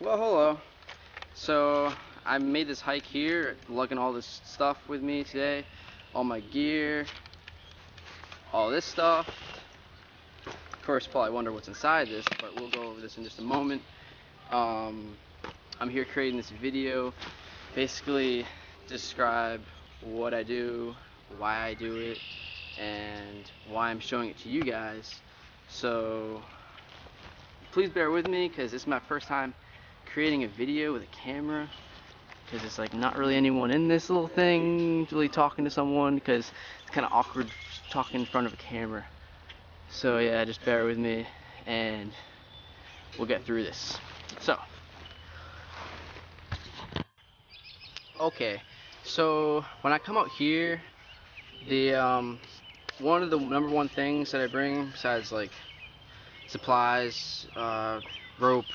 Well, hello. So I made this hike here, lugging all this stuff with me today, all my gear, all this stuff. Of course, probably wonder what's inside this, but we'll go over this in just a moment. I'm here creating this video, basically describe what I do, why I do it, and why I'm showing it to you guys. So please bear with me, because this is my first time creating a video with a camera, because it's like not really anyone in this little thing really talking to someone, because it's kind of awkward talking in front of a camera. So yeah, just bear with me and we'll get through this. So okay, so when I come out here, the one of the #1 things that I bring, besides like supplies, rope,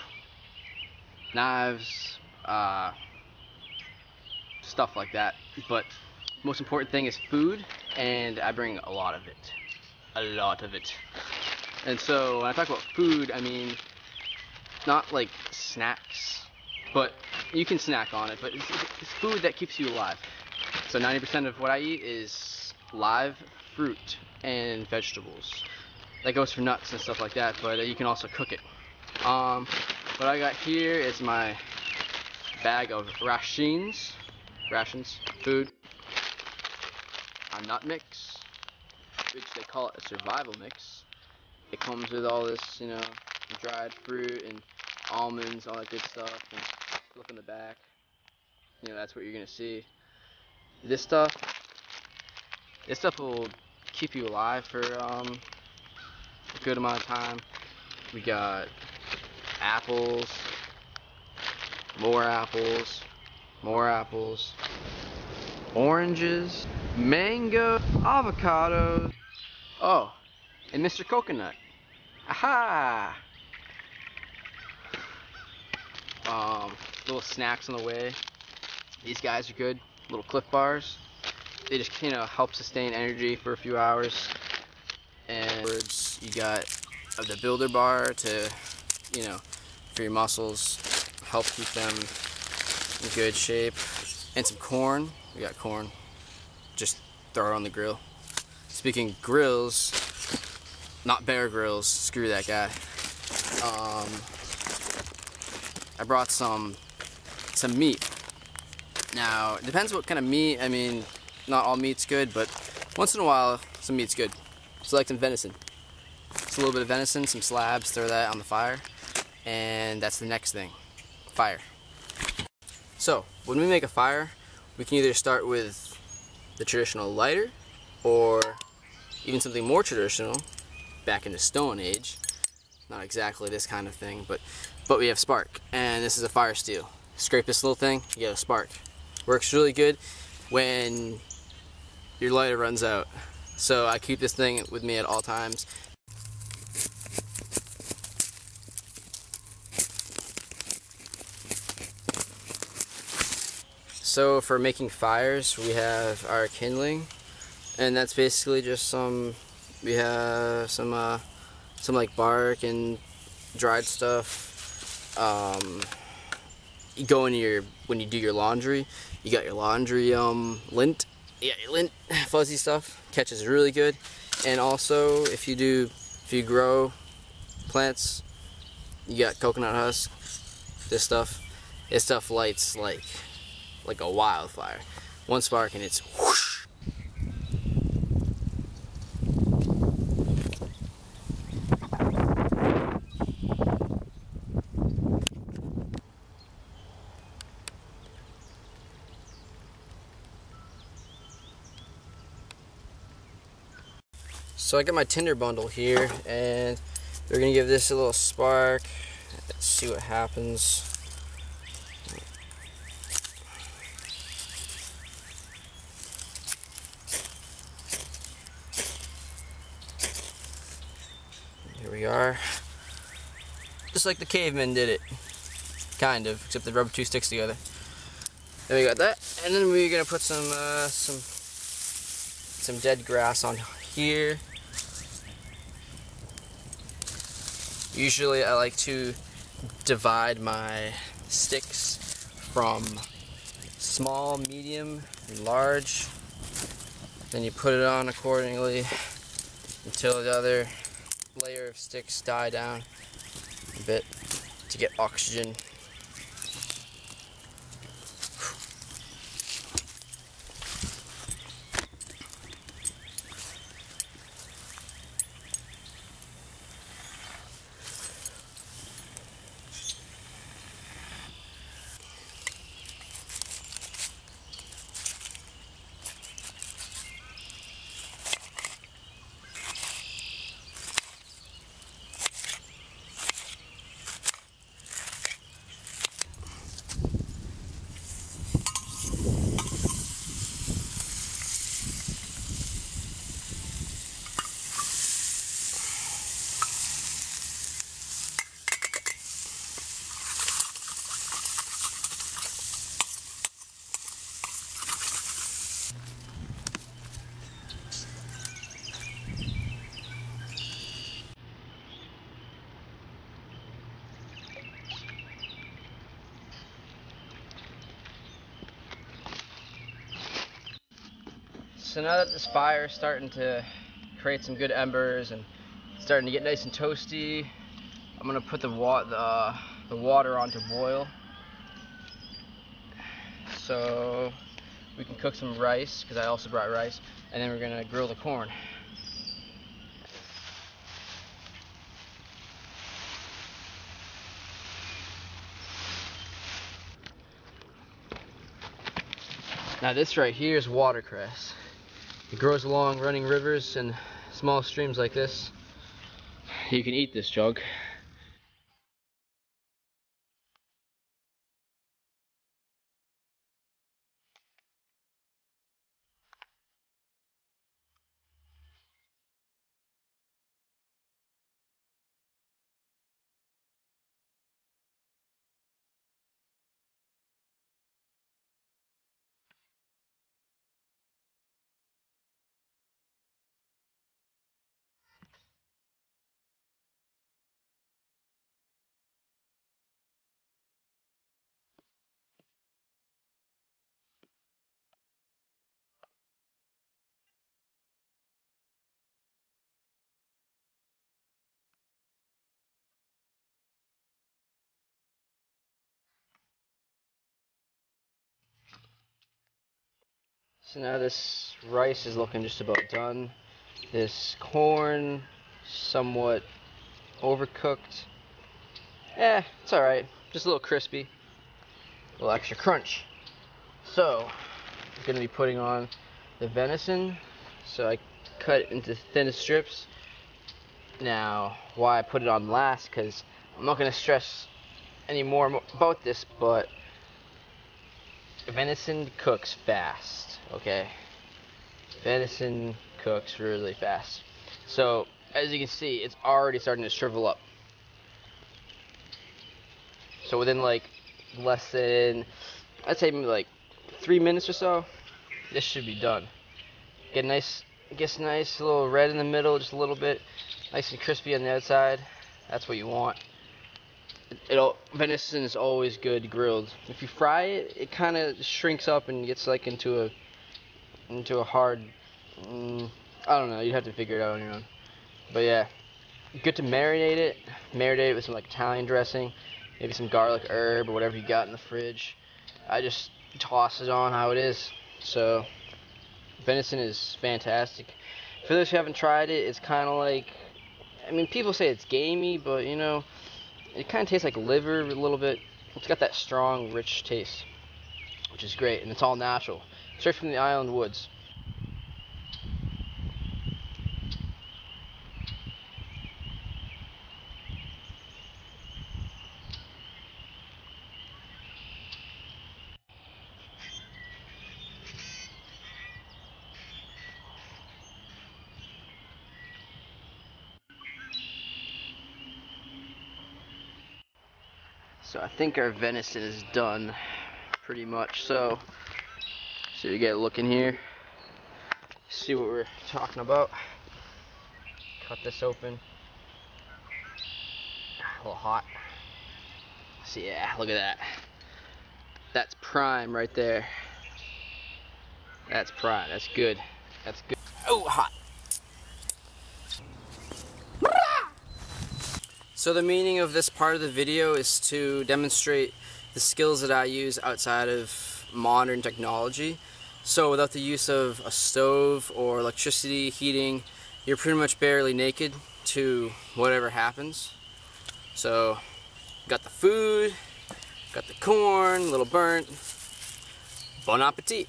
knives, stuff like that, but most important thing is food, and I bring a lot of it. And so when I talk about food, I mean not like snacks, but you can snack on it, but it's food that keeps you alive. So 90% of what I eat is live fruit and vegetables. That goes for nuts and stuff like that, but you can also cook it. What I got here is my bag of rations, food, a nut mix, which they call it a survival mix. It comes with all this, you know, dried fruit and almonds, all that good stuff. And look in the back, you know, that's what you're gonna see. This stuff will keep you alive for a good amount of time. We got apples, more apples, oranges, mango, avocados, oh, and Mr. Coconut. Aha! Little snacks on the way. These guys are good, little Cliff Bars. They just, you know, help sustain energy for a few hours. And you got the Builder Bar to, you know, for your muscles, help keep them in good shape. And some corn. We got corn. Just throw it on the grill. Speaking of grills, not Bear Grylls, screw that guy. I brought some meat. Now, it depends what kind of meat. I mean, not all meat's good, but once in a while, some meat's good. So like some venison. Just a little bit of venison, some slabs, throw that on the fire, and that's the next thing, fire. So, when we make a fire, we can either start with the traditional lighter, or even something more traditional, back in the Stone Age. Not exactly this kind of thing, but we have spark, and this is a fire steel. Scrape this little thing, you get a spark. Works really good when your lighter runs out. So I keep this thing with me at all times. So for making fires, we have our kindling, and that's basically just we have some like bark and dried stuff. You go in when you do your laundry, you got your laundry lint. Yeah, lint, fuzzy stuff, catches really good. And also, if you grow plants, you got coconut husk. This stuff lights like a wildfire. One spark and it's whoosh. So I got my tinder bundle here, and we're gonna give this a little spark. Let's see what happens. Here we are. Just like the cavemen did it. Kind of, except they rubbed 2 sticks together. Then we got that, and then we're gonna put some dead grass on here. Usually I like to divide my sticks from small, medium, and large. Then you put it on accordingly until the other layer of sticks die down a bit to get oxygen. So now that this fire is starting to create some good embers and starting to get nice and toasty, I'm gonna put the water on to boil, so we can cook some rice, because I also brought rice, and then we're gonna grill the corn. Now this right here is watercress. It grows along running rivers and small streams like this. You can eat this jug. So now this rice is looking just about done. This corn, somewhat overcooked. It's alright. Just a little crispy. A little extra crunch. So, I'm going to be putting on the venison. So I cut it into thin strips. Now, why I put it on last, because I'm not going to stress any more about this, but venison cooks fast, okay? Venison cooks really fast. So, as you can see, it's already starting to shrivel up. So within like less than, I'd say maybe like 3 minutes or so, this should be done. Gets nice, a little red in the middle, just a little bit, nice and crispy on the outside. That's what you want. Venison is always good grilled. If you fry it, it kind of shrinks up and gets like into a hard. I don't know. You'd have to figure it out on your own. But yeah, good to marinate it. Marinate it with some like Italian dressing, maybe some garlic herb or whatever you got in the fridge. I just toss it on how it is. So venison is fantastic. For those who haven't tried it, it's kind of like, I mean, people say it's gamey, but you know, it kind of tastes like liver a little bit. It's got that strong, rich taste, which is great, and it's all natural, straight from the island woods. So I think our venison is done, pretty much. So you get a look in here, see what we're talking about. Cut this open. A little hot. So yeah, look at that. That's prime right there. That's prime. That's good. That's good. Oh, hot. So the meaning of this part of the video is to demonstrate the skills that I use outside of modern technology. So without the use of a stove or electricity, heating, you're pretty much barely naked to whatever happens. So got the food, got the corn, a little burnt. Bon appetit.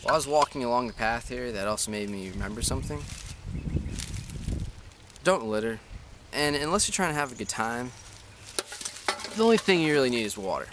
While I was walking along the path here, that also made me remember something. Don't litter. And unless you're trying to have a good time, the only thing you really need is water.